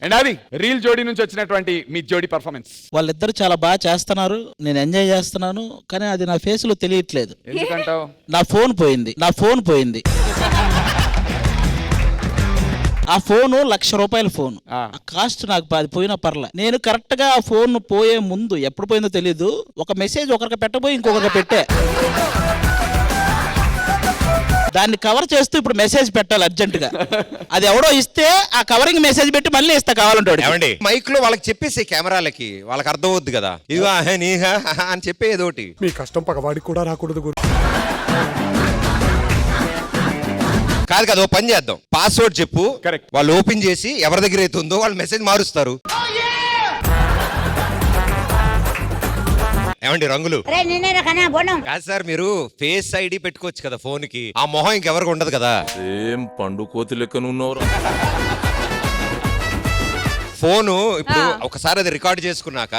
And అది reel జోడీ నుంచి వచ్చినటువంటి మీ జోడీ పర్ఫార్మెన్స్. వాళ్ళిద్దరు చాలా బాగా చేస్తున్నారు, నేను ఎంజాయ్ చేస్తున్నాను, కానీ అది నా ఫేస్ లో తెలియట్లేదు. ఎందుకంటావు? నా ఫోన్ పోయింది. ఆ ఫోను ₹1,00,000 ఫోన్. ఆ కాస్ట్ నాకు అది పోయినా పర్లే. నేను కరెక్ట్ గా ఆ ఫోన్ పోయే ముందు ఎప్పుడు పోయిందో తెలీదు, ఒక మెసేజ్ ఒకరికి పెట్టబోయి ఇంకొకరికి పెట్టా. దాన్ని కవర్ చేస్తూ ఇప్పుడు మెసేజ్ పెట్టాలి అర్జెంట్ గా. అది ఎవడో ఇస్తే ఆ కవరింగ్ మెసేజ్ పెట్టి మళ్ళీ ఇస్తా కావాలంటాడు. మైక్ లో వాళ్ళకి చెప్పేసి కెమెరాలకి వాళ్ళకి అర్థం అవుద్ది కదా, ఇదిగో నీహా అని చెప్పే ఏదోటి. మీ కష్టం పగవాడికి కూడా రాకూడదు గురు. కాదు కదా, ఓ పని చేద్దాం, పాస్వర్డ్ చెప్పు. కరెక్ట్. వాళ్ళు ఓపెన్ చేసి ఎవరి దగ్గర అయితే ఉందో వాళ్ళు మెసేజ్ మారుస్తారు. ఏమండి రంగులు? కాదు సార్, మీరు ఫేస్ ఐడి పెట్టుకోవచ్చు కదా ఫోన్ కి, ఆ మొహం ఇంకెవరికి ఉండదు కదా. ఏం పండు కోతి లెక్కనున్నావు. ఫోను ఇప్పుడు ఒకసారి అది రికార్డ్ చేసుకున్నాక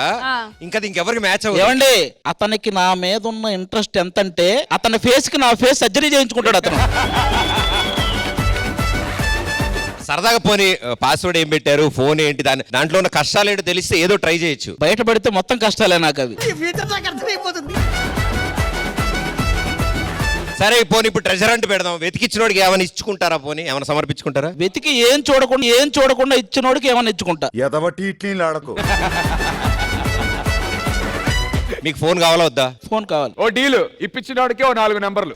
ఇంకా ఇంకెవరికి మ్యాచ్ అవ్వదు. ఏమండి, అతనికి నా మీద ఉన్న ఇంట్రెస్ట్ ఎంతంటే అతని ఫేస్ కి నా ఫేస్ సర్జరీ చేయించుకుంటాడు అతను. సరదాగా పోనీ పాస్వర్డ్ ఏం పెట్టారు, ఫోన్ ఏంటి, దాంట్లో ఉన్న కష్టాలు ఏంటో తెలిస్తే ఏదో ట్రై చేయొచ్చు. బయటపడితే మొత్తం కష్టాలే నాకు అవి. సరే పోనీ ఇప్పుడు ట్రెజర్ అంటూ పెడదాం, వెతికిచ్చినోడికి ఏమైనా ఇచ్చుకుంటారా, పోనీ ఏమైనా సమర్పించుకుంటారా? వెతికి ఏం చూడకుండా ఇచ్చినోడికి ఏమైనా ఇచ్చుకుంటా. మీకు ఫోన్ కావాలా వద్దా? ఫోన్ కావాలి. ఓ డీలు ఇప్పించినోడికి ఓ 4 నెంబర్లు.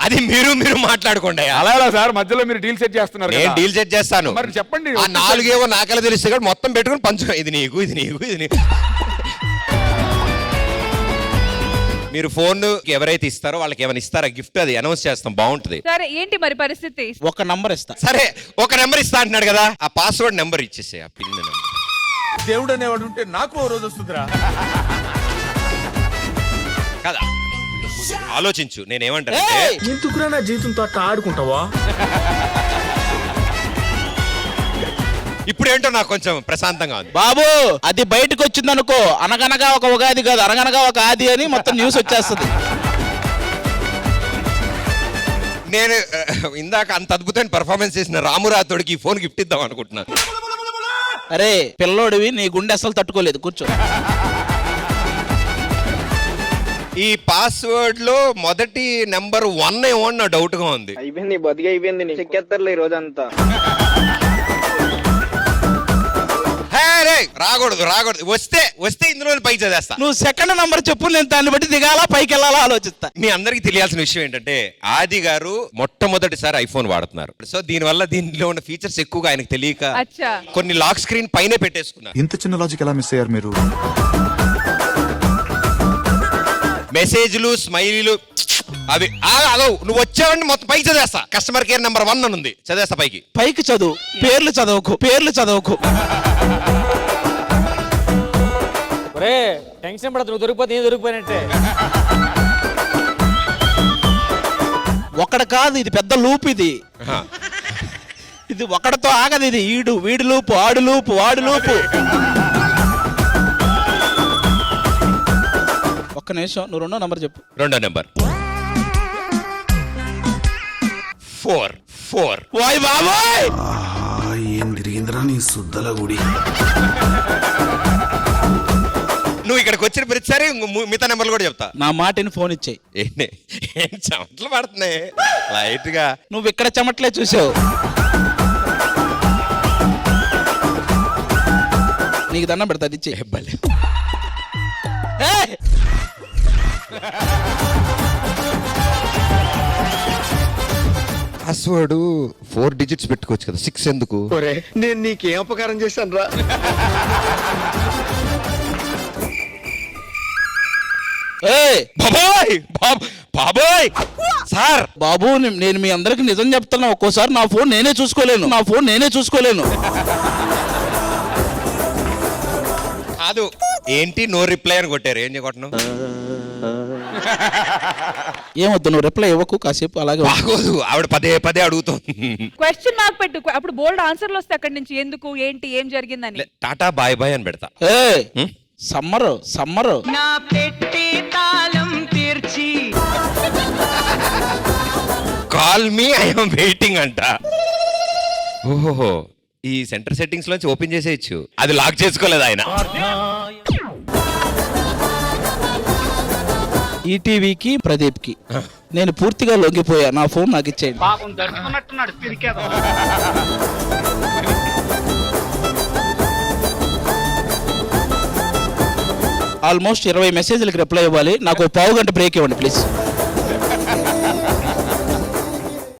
అది మీరు మాట్లాడుకోండి. అలా సార్, మధ్యలో మీరు డీల్ సెట్ చేస్తున్నారు. నేను డీల్ సెట్ చేస్తాను. మరి చెప్పండి. ఆ 4 ఏవో నాకలా తెలిస్తే కూడా మొత్తం పెట్టుకుని పంచు, ఇది నీకు. మీరు ఫోన్ ఎవరైతే ఇస్తారో వాళ్ళకి ఏమైనా ఇస్తారా గిఫ్ట్, అది అనౌన్స్ చేస్తాం, బాగుంటది. సరే ఏంటి మరి పరిస్థితి? ఒక నంబర్ ఇస్తా. సరే ఒక నెంబర్ ఇస్తా అంటున్నాడు కదా, ఆ పాస్వర్డ్ నెంబర్ ఇచ్చేసే, ఆ పిన్ నెంబర్. దేవుడు అనేవాడు ఉంటే నాకు ఓ రోజు వస్తుందిరా. కదా ఆలోచించు, నేనేమంటానంటే ఎందుకురా నా జీవితంతో అట్లా ఆడుకుంటావా? ఇప్పుడు ఏంటో నాకు కొంచెం ప్రశాంతంగా ఉంది. బాబు, అది బయటకు వచ్చింది అనుకో, అనగనగా ఒక ఉగాది కాదు, అనగనగా ఒక ఆది అని మొత్తం న్యూస్ వచ్చేస్తుంది. నేను ఇందాక అంత అద్భుతమైన పర్ఫార్మెన్స్ చేసిన రామురాతోడికి ఈ ఫోన్ గిఫ్ట్ ఇద్దాం అనుకుంటున్నాను. అరే పిల్లోడివి, నీ గుండె అసలు తట్టుకోలేదు, కూర్చో. ఈ పాస్వర్డ్ లో మొదటి నెంబర్ 1 ఏమో నా డౌట్ గా ఉంది. అయిపోయింది, బతికి అయిపోయింది, చెక్కేస్తారులే ఈ రోజంతా. రాకూడదు. వస్తే ఇందులో పైకి చదివేస్తా. నువ్వు సెకండ్ నంబర్ చెప్పు, నేను దాన్ని బట్టి దిగాలా పైకి వెళ్ళాలా ఆలోచిస్తా. మీ అందరికి తెలియాల్సిన విషయం ఏంటంటే ఆది గారు మొట్టమొదటిసారి ఐఫోన్ వాడుతున్నారు. సో దీనిలో ఉన్న ఫీచర్స్ ఎక్కువగా ఆయనకు తెలియక కొన్ని లాక్ స్క్రీన్ పైనే పెట్టేసుకున్నారు. ఇంత చిన్న లాజిక్ ఎలా మిస్ అయ్యారు మీరు? మెసేజ్లు, స్మైలీలు అవి నువ్వు వచ్చావంటే మొత్తం పైకి చదివేస్తా. కస్టమర్ కేర్ నెంబర్ 1 అని ఉంది, చదివేస్తా పైకి చదువు, పేర్లు చదవకు. టెన్షన్ పడదు, నువ్వు దొరికిపోతే ఏం దొరికిపోయినట్టే. ఒకటి కాదు, ఇది పెద్ద లూప్. ఇది ఒకటితో ఆగదు, ఇది వీడి లూపు, ఆడు లూపు, వాడు లూపు. ఒక్క నిమిషం, నువ్వు రెండో నంబర్ చెప్పు. రెండో నెంబర్ 4. వాయ్ బాబాయ్, ఏం తిరిగిందిరా నీ సుద్దల గుడి. నువ్వు ఇక్కడికి వచ్చిన ప్రతిసారి మిగతా నెంబర్లు కూడా చెప్తా. నా మాటని ఫోన్ ఇచ్చేయి. ఏం చెమటలు పడుతున్నాయి లైట్ గా. నువ్వు ఇక్కడ చెమట్లే చూసావు. నీకు దండం పెడతా, అది ఇచ్చేయి. పాస్వర్డ్ 4 డిజిట్స్ పెట్టుకోవచ్చు కదా, 6 ఎందుకు? నేను నీకేం ఉపకారం చేశాను రా? బాబాయ్ సార్, బాబు నేను మీ అందరికి నిజం చెప్తున్నా, ఒక్కోసారి నా ఫోన్ నేనే చూసుకోలేను. కాదు ఏంటి నో రిప్లై అని కొట్టారు, ఏం కొట్టను? ఏమొద్దు, నువ్వు రిప్లై ఇవ్వకు, కాసేపు అలాగే. బాగోదు, ఆవిడ పదే అడుగుతుంది. క్వశ్చన్ మార్క్ పెట్టు, అప్పుడు బోల్డ్ ఆన్సర్లు వస్తాయి అక్కడి నుంచి, ఎందుకు ఏంటి ఏం జరిగిందని. టాటా బాయ్ అని పెడతా. సమ్మరు నా పెట్టి తాళం తీర్చి కాల్ మీ ఐఎమ్ వెయిటింగ్ అంట. ఓహో, ఈ సెంటర్ సెట్టింగ్స్ లోంచి ఓపెన్ చేసేయచ్చు. అది లాక్ చేసుకోలేదు ఆయన. ఈటీవీకి ప్రదీప్కి నేను పూర్తిగా లొంగిపోయా. నా ఫోన్ నాకు ఇచ్చేయండి. ఆల్మోస్ట్ 20 మెసేజ్లకు రిప్లై ఇవ్వాలి. నాకు 1/2 గంట బ్రేక్ ఇవ్వండి ప్లీజ్.